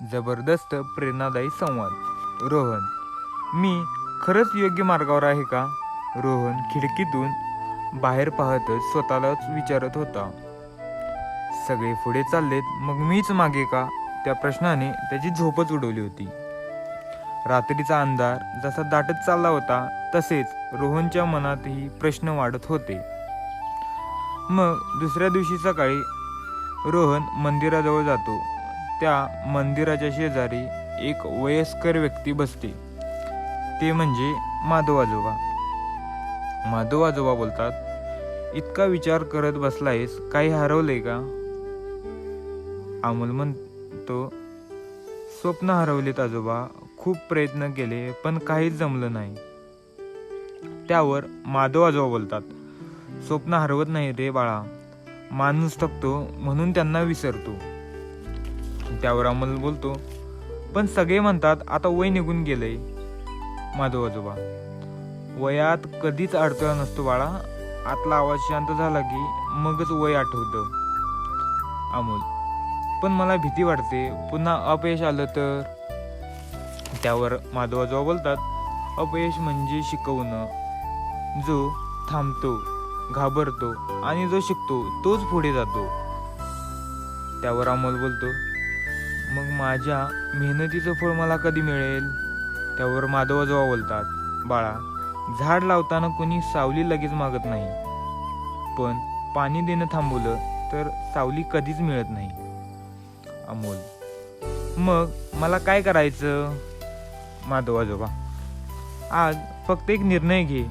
जबरदस्त प्रेरणादायी संवाद. रोहन: मी खरंच योग्य मार्गावर आहे का? रोहन खिडकीतून बाहेर पाहतच स्वतःलाच विचारत होता. सगळे पुढे चाललेत, मग मीच मागे का? त्या प्रश्नाने त्याची झोपच उडवली होती. रात्रीचा अंधार जसा दाटत चालला होता तसेच रोहनच्या मनातही प्रश्न वाढत होते. मग दुसऱ्या दिवशी सकाळी रोहन मंदिराजवळ जातो. त्या मंदिराच्या शेजारी एक वयस्कर व्यक्ती बसते. ते म्हणजे माधव आजोबा. माधव आजोबा बोलतात, इतका विचार करत बसलायस, काही हरवलंय का? अमोल म्हणतो, स्वप्न हरवलेत आजोबा. खूप प्रयत्न केले पण काहीच जमलं नाही. त्यावर माधव आजोबा बोलतात, स्वप्न हरवत नाही रे बाळा, माणूस थकतो म्हणून त्यांना विसरतो. त्यावर अमोल बोलतो, पण सगळे म्हणतात आता वय निघून गेलंय. माधव आजोबा, वयात कधीच अडथळा नसतो बाळा. आतला आवाज शांत झाला की मगच वय आठवतं. अमोल, पण मला भीती वाटते, पुन्हा अपयश आलं तर? त्यावर माधव आजोबा बोलतात, अपयश म्हणजे शिकवणं. जो थांबतो, घाबरतो आणि जो शिकतो तोच पुढे जातो. त्यावर अमोल बोलतो, मग माझ्या मेहनतीचं फळ मला कधी मिळेल? त्यावर माधव आजोबा बोलतात, बाळा, झाड लावताना कोणी सावली लगेच मागत नाही, पण पाणी देणं थांबवलं तर सावली कधीच मिळत नाही. अमोल, मग मला काय करायचं? माधव आजोबा, आज फक्त एक निर्णय घे,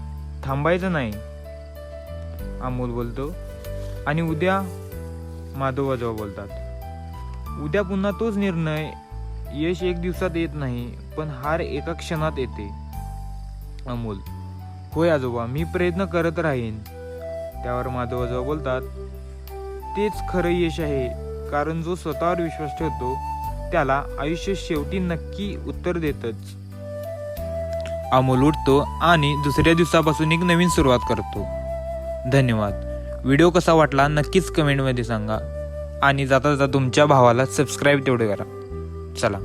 थांबायचं नाही. अमोल बोलतो, आणि उद्या? माधव आजोबा बोलतात, उद्या पुन्हा तोच निर्णय. यश एक दिवसात येत नाही, पण हार एका क्षणात येते. अमोल, होय आजोबा, मी प्रयत्न करत राहीन. त्यावर माधव आजोबा बोलतात, तेच खरं यश आहे, कारण जो स्वतःवर विश्वास ठेवतो त्याला आयुष्य शेवटी नक्की उत्तर देतच. अमोल उठतो आणि दुसऱ्या दिवसापासून एक नवीन सुरुवात करतो. धन्यवाद. व्हिडिओ कसा वाटला नक्कीच कमेंटमध्ये सांगा आणि जाता जाता तुमच्या भावाला सबस्क्राईब तेवढे करा. चला.